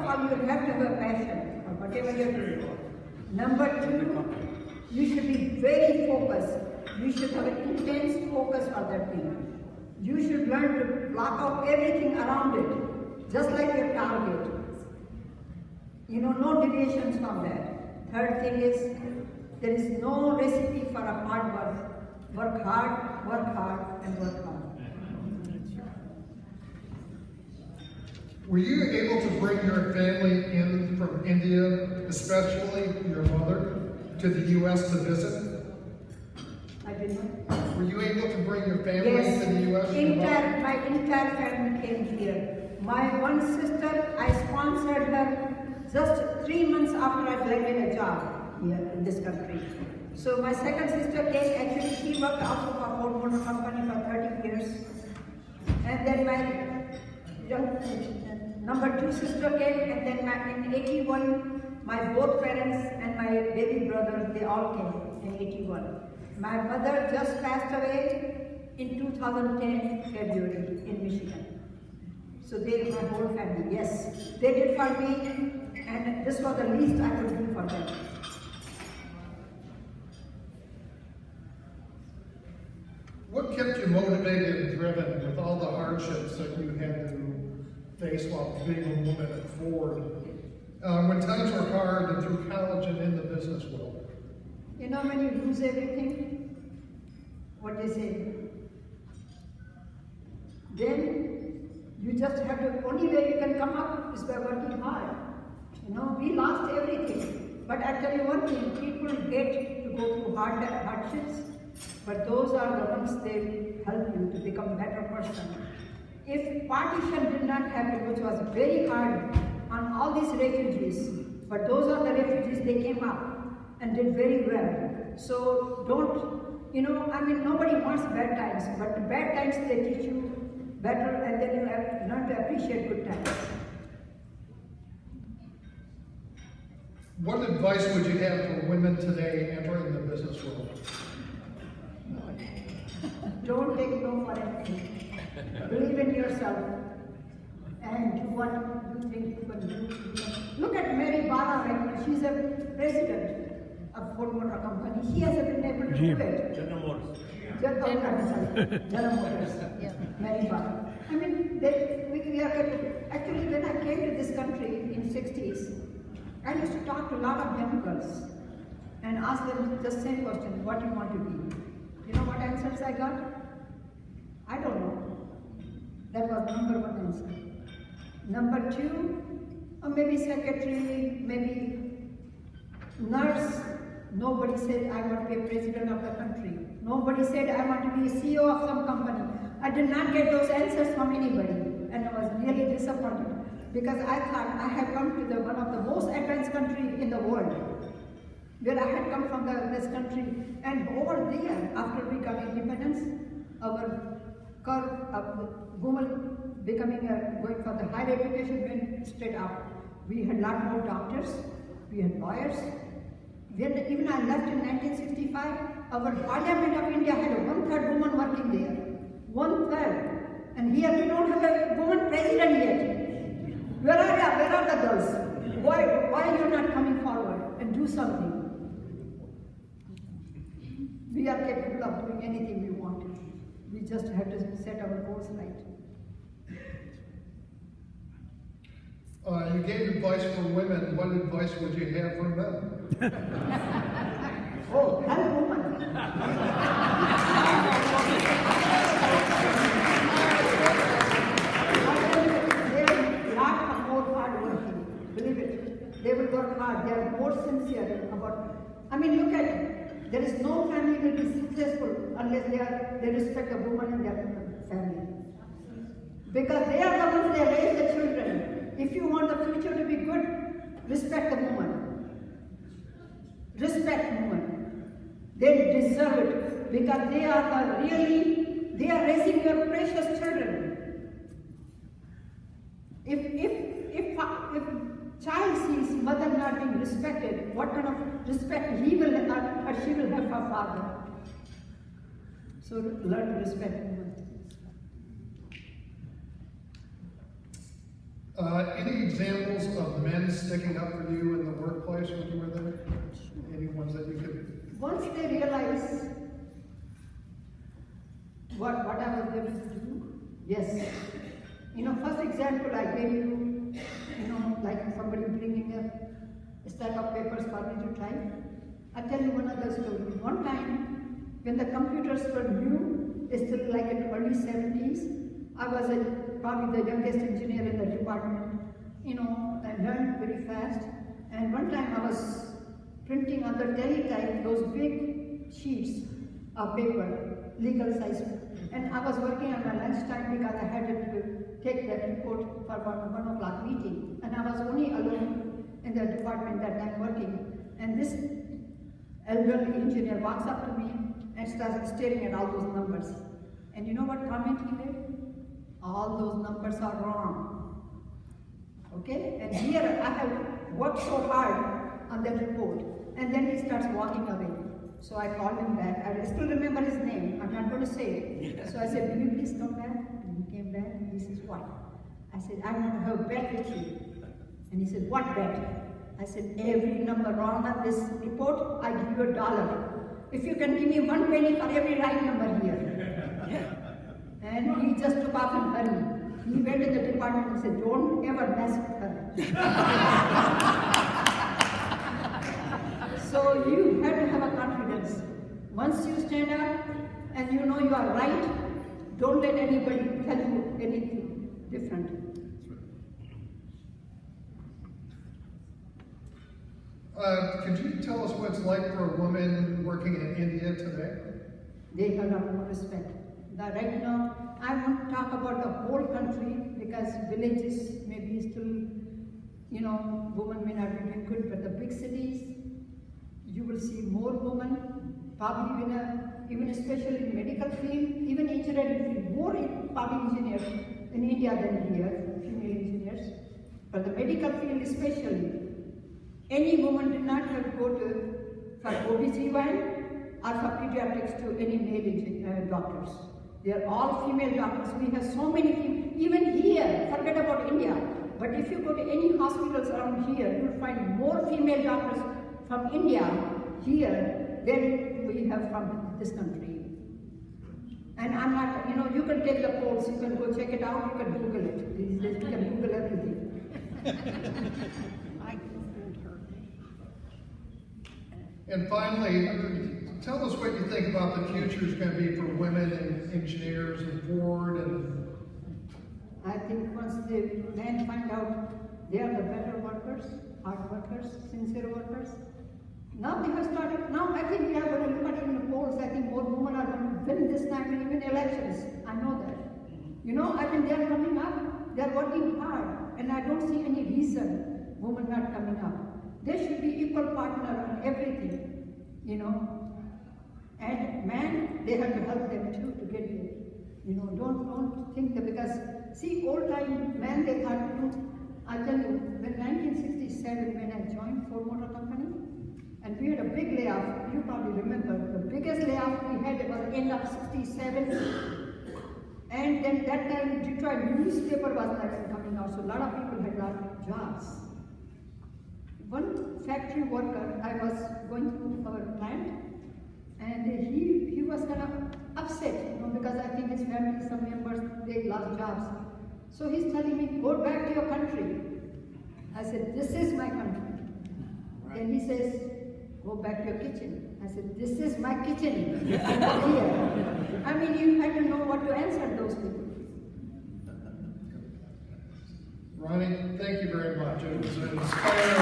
all, you have to have a passion for whatever you're doing. Number two, you should be very focused. You should have an intense focus for that thing. You should learn to block out everything around it, just like your target. You know, no deviations from that. Third thing is, there is no recipe for a hard work. Work hard, and work hard. Were you able to bring your family in from India, especially your mother, to the U.S. to visit? I did not. Were you able to bring your family to the U.S.? My entire family came here. My one sister, I sponsored her just 3 months after I landed a job here in this country. So my second sister came, actually she worked also for Ford Motor Company for 30 years. And then my number two sister came, and then in 81, my both parents and my baby brother, they all came in 81. My mother just passed away in 2010 February in Michigan. So they, my whole family, yes. They did for me, and this was the least I could do for them. What kept you motivated and driven with all the hardships that you had to face while being a woman at Ford? When times were hard and through college and in the business world? You know, when you lose everything, what they say, then you just have to, only way you can come up is by working hard. You know, we lost everything. But I tell you one thing, people get to go through hardships, but those are the ones they help you to become a better person. If partition did not happen, which was very hard on all these refugees, but those are the refugees, they came up and did very well. So don't, you know, I mean, nobody wants bad times, but the bad times they teach you better, and then you have to learn to appreciate good times. What advice would you have for women today entering the business world? Don't take no for anything. Believe in yourself and do what you think you can do. Look at Mary Barra right now. She's a president of Ford Motor Company. She hasn't been able to do it. General Motors. General Motors. Yeah. Mary Barra. I mean, we are actually, when I came to this country in 60s, I used to talk to a lot of young girls and ask them the same question, what do you want to be? You know what answers I got? I don't know. That was number one answer. Number two, or maybe secretary, maybe nurse. Nobody said I want to be a president of the country. Nobody said I want to be a CEO of some company. I did not get those answers from anybody, and I was really disappointed because I thought I had come to one of the most advanced countries in the world, where I had come from this country, and over there, after we got independence, our curve of women going for the higher education went straight up. We had a lot more doctors, we had lawyers. When even I left in 1965, our Parliament of India had a 1/3 woman working there. 1/3. And here we don't have a woman president yet. Where are the girls? Why are you not coming forward and do something? We are capable of doing anything we want. We just have to set our goals right. You gave advice for women. What advice would you have for men? Oh, help woman. They are lot more hard working. Believe it. They will work hard. They are more sincere about. I mean, look at it. There is no family will be successful unless they respect a woman in their family. Because they are the ones they raise the children. If you want the future to be good, respect the woman. Respect women. They deserve it because they are raising your precious children. If child sees mother not being respected, what kind of respect he will have or she will have for father? So learn to respect women. Any examples of sticking up for you in the workplace when you were there? Any ones that you could? Once they realize what I was going to do, yes. First example I gave you, like somebody bringing a stack of papers for me to type. I'll tell you one other story. One time, when the computers were new, still like in the early 70s, I was probably the youngest engineer in the department. I learned very fast. And one time I was printing on the teletype those big sheets of paper, legal size. And I was working on my lunchtime because I had to take that report for 1 o'clock meeting. And I was only alone in the department that I'm working. And this elderly engineer walks up to me and starts staring at all those numbers. And you know what comment he made? All those numbers are wrong. Okay? And here I have worked so hard on that report. And then he starts walking away. So I called him back. I still remember his name. I'm not going to say it. So I said, will you please come back? And he came back and he says, what? I said, I want to have a bet with you. And he said, what bet? I said, every number wrong on this report, I give you $1. If you can give me 1 penny for every right number here. And he just took off in a hurry. He went to the department and said, don't ever mess with her. So you have to have a confidence. Once you stand up and you know you are right, don't let anybody tell you anything different. Could you tell us what it's like for a woman working in India today? They have a lot more respect. Right now, I won't talk about the whole country because villages may be still, women may not be doing good, but the big cities, you will see more women, probably even especially in medical field, even engineering field, more probably engineers in India than here, female engineers. But the medical field especially, any woman did not have to go for OBGYN or for pediatrics to any male doctors. They are all female doctors. We have so many female, even here, forget about India. But if you go to any hospitals around here, you will find more female doctors from India here than we have from this country. And I'm not, you can take the polls, you can go check it out, you can Google it. These days you can Google everything. And finally, tell us what you think about the future is going to be for women and engineers and Ford. And I think once the men find out they are the better workers, hard workers, sincere workers. Now they have started, now I think we are going to look at it in the polls. I think more women are going to win this time and even elections. I know that. I think they are coming up, they are working hard, and I don't see any reason women not coming up. There should be equal partner on everything, And men, they have to help them too to get there. Don't think that because, see, old time men, they thought, I tell you, when 1967, when I joined Ford Motor Company, and we had a big layoff, you probably remember, the biggest layoff we had was end of 67. And then that time, Detroit newspaper was not coming out, so a lot of people had lost jobs. One factory worker, I was going through our plant, and he was kind of upset, because I think his family, some members, they lost jobs. So he's telling me, go back to your country. I said, this is my country. Right. And he says, go back to your kitchen. I said, this is my kitchen. Here. I mean, you had to know what to answer those people. Ronnie, thank you very much. It was inspiring.